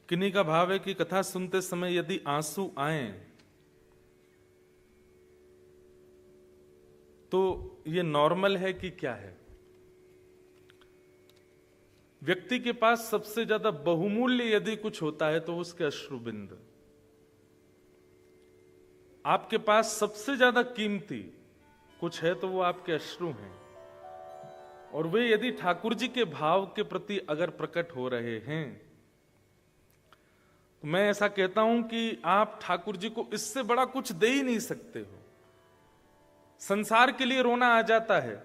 किन्हीं का भाव है कि कथा सुनते समय यदि आंसू आए तो ये नॉर्मल है कि क्या है। व्यक्ति के पास सबसे ज्यादा बहुमूल्य यदि कुछ होता है तो उसके अश्रुबिंद। आपके पास सबसे ज्यादा कीमती कुछ है तो वो आपके अश्रु हैं, और वे यदि ठाकुर जी के भाव के प्रति अगर प्रकट हो रहे हैं तो मैं ऐसा कहता हूं कि आप ठाकुर जी को इससे बड़ा कुछ दे ही नहीं सकते हो। संसार के लिए रोना आ जाता है,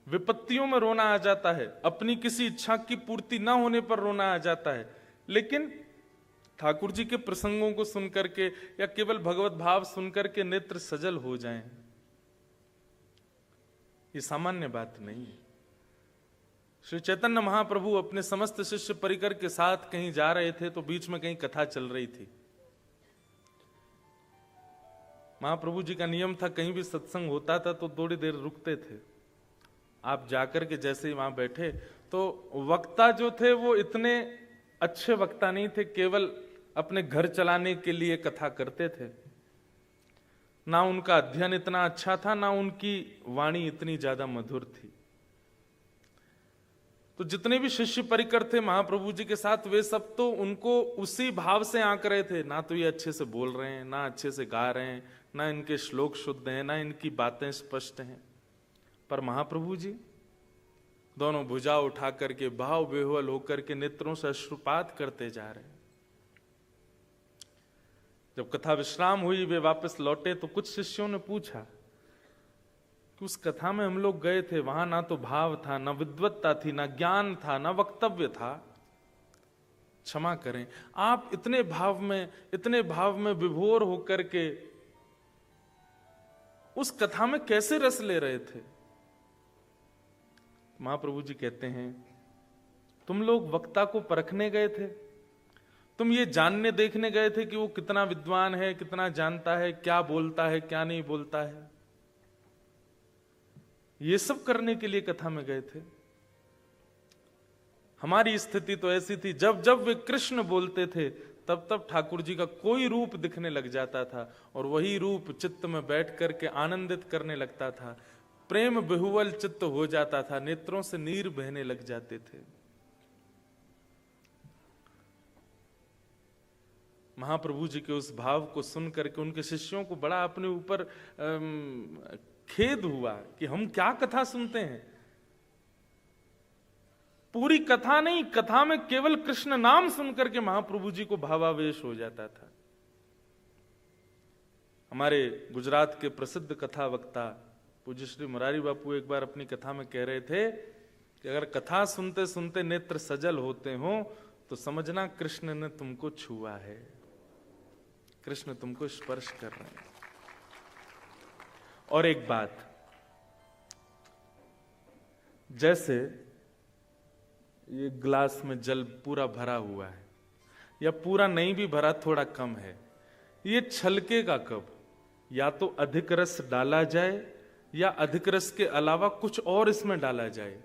विपत्तियों में रोना आ जाता है, अपनी किसी इच्छा की पूर्ति ना होने पर रोना आ जाता है, लेकिन ठाकुर जी के प्रसंगों को सुनकर के या केवल भगवत भाव सुनकर के नेत्र सजल हो जाएं, ये सामान्य बात नहीं है। श्री चैतन्य महाप्रभु अपने समस्त शिष्य परिकर के साथ कहीं जा रहे थे तो बीच में कहीं कथा चल रही थी। महाप्रभु जी का नियम था कहीं भी सत्संग होता था तो थोड़ी देर रुकते थे। आप जाकर के जैसे ही वहां बैठे तो वक्ता जो थे वो इतने अच्छे वक्ता नहीं थे, केवल अपने घर चलाने के लिए कथा करते थे। ना उनका अध्ययन इतना अच्छा था, ना उनकी वाणी इतनी ज्यादा मधुर थी। तो जितने भी शिष्य परिकर थे महाप्रभु जी के साथ, वे सब तो उनको उसी भाव से आंक रहे थे। ना तो ये अच्छे से बोल रहे हैं, ना अच्छे से गा रहे हैं, ना इनके श्लोक शुद्ध हैं, ना इनकी बातें स्पष्ट हैं, पर महाप्रभु जी दोनों भुजा उठा करके भाव बेहुल होकर के नेत्रों से अश्रुपात करते जा रहे हैं। जब कथा विश्राम हुई, वे वापस लौटे तो कुछ शिष्यों ने पूछा कि उस कथा में हम लोग गए थे, वहां ना तो भाव था, ना विद्वत्ता थी, ना ज्ञान था, ना वक्तव्य था। क्षमा करें, आप इतने भाव में विभोर होकर के उस कथा में कैसे रस ले रहे थे। महाप्रभु जी कहते हैं, तुम लोग वक्ता को परखने गए थे, तुम ये जानने देखने गए थे कि वो कितना विद्वान है, कितना जानता है, क्या बोलता है, क्या नहीं बोलता है, ये सब करने के लिए कथा में गए थे। हमारी स्थिति तो ऐसी थी, जब जब वे कृष्ण बोलते थे तब तब ठाकुर जी का कोई रूप दिखने लग जाता था और वही रूप चित्त में बैठ करके आनंदित करने लगता था। प्रेम बेहुवल चित्त हो जाता था, नेत्रों से नीर बहने लग जाते थे। महाप्रभु जी के उस भाव को सुन करके उनके शिष्यों को बड़ा अपने ऊपर खेद हुआ कि हम क्या कथा सुनते हैं। पूरी कथा नहीं, कथा में केवल कृष्ण नाम सुनकर के महाप्रभु जी को भावावेश हो जाता था। हमारे गुजरात के प्रसिद्ध कथा वक्ता पूज्य श्री मुरारी बापू एक बार अपनी कथा में कह रहे थे कि अगर कथा सुनते सुनते नेत्र सजल होते हो तो समझना कृष्ण ने तुमको छुआ है, कृष्ण तुमको स्पर्श कर रहे हैं। और एक बात, जैसे ये गिलास में जल पूरा भरा हुआ है या पूरा नहीं भी भरा, थोड़ा कम है, ये छलकेगा कब? या तो अधिक रस डाला जाए या अधिक रस के अलावा कुछ और इसमें डाला जाए,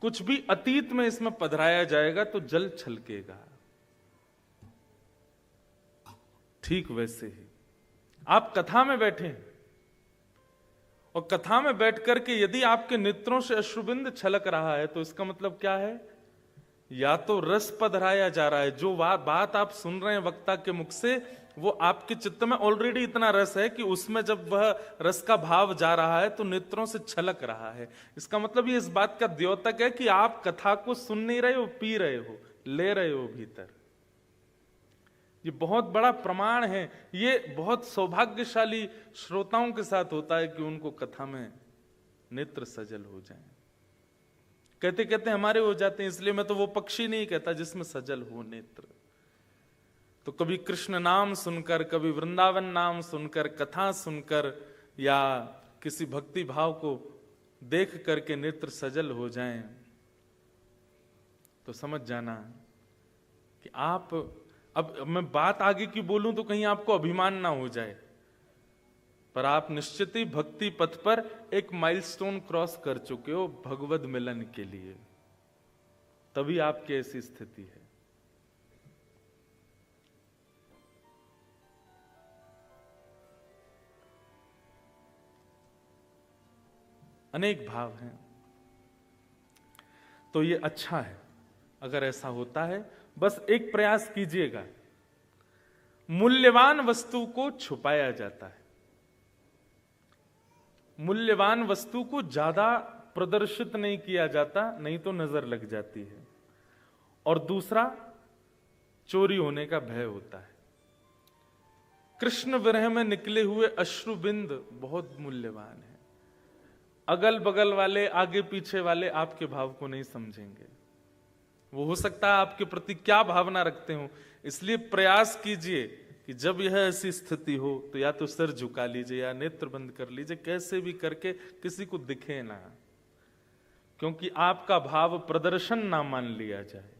कुछ भी अतीत में इसमें पधराया जाएगा तो जल छलकेगा। ठीक वैसे ही आप कथा में बैठे हैं और कथा में बैठ करके यदि आपके नेत्रों से अश्रुबिंद छलक रहा है तो इसका मतलब क्या है? या तो रस पधराया जा रहा है, जो बात आप सुन रहे हैं वक्ता के मुख से वो आपके चित्त में ऑलरेडी इतना रस है कि उसमें जब वह रस का भाव जा रहा है तो नेत्रों से छलक रहा है। इसका मतलब ये इस बात का द्योतक है कि आप कथा को सुन नहीं रहे हो, पी रहे हो, ले रहे हो भीतर। ये बहुत बड़ा प्रमाण है। ये बहुत सौभाग्यशाली श्रोताओं के साथ होता है कि उनको कथा में नेत्र सजल हो जाएं। कहते कहते हमारे हो जाते हैं, इसलिए मैं तो वो पक्षी नहीं कहता जिसमें सजल हो नेत्र। तो कभी कृष्ण नाम सुनकर, कभी वृंदावन नाम सुनकर, कथा सुनकर या किसी भक्ति भाव को देख करके नेत्र सजल हो जाएं तो समझ जाना कि आप, अब मैं बात आगे की बोलूं तो कहीं आपको अभिमान ना हो जाए, पर आप निश्चित ही भक्ति पथ पर एक माइलस्टोन क्रॉस कर चुके हो भगवद मिलन के लिए, तभी आपकी ऐसी स्थिति है। अनेक भाव हैं। तो ये अच्छा है अगर ऐसा होता है। बस एक प्रयास कीजिएगा, मूल्यवान वस्तु को छुपाया जाता है, मूल्यवान वस्तु को ज्यादा प्रदर्शित नहीं किया जाता, नहीं तो नजर लग जाती है। और दूसरा, चोरी होने का भय होता है। कृष्ण विरह में निकले हुए अश्रुबिंद बहुत मूल्यवान है। अगल बगल वाले, आगे पीछे वाले आपके भाव को नहीं समझेंगे। वो हो सकता है आपके प्रति क्या भावना रखते हो। इसलिए प्रयास कीजिए कि जब यह ऐसी स्थिति हो तो या तो सिर झुका लीजिए या नेत्र बंद कर लीजिए, कैसे भी करके किसी को दिखे ना, क्योंकि आपका भाव प्रदर्शन ना मान लिया जाए।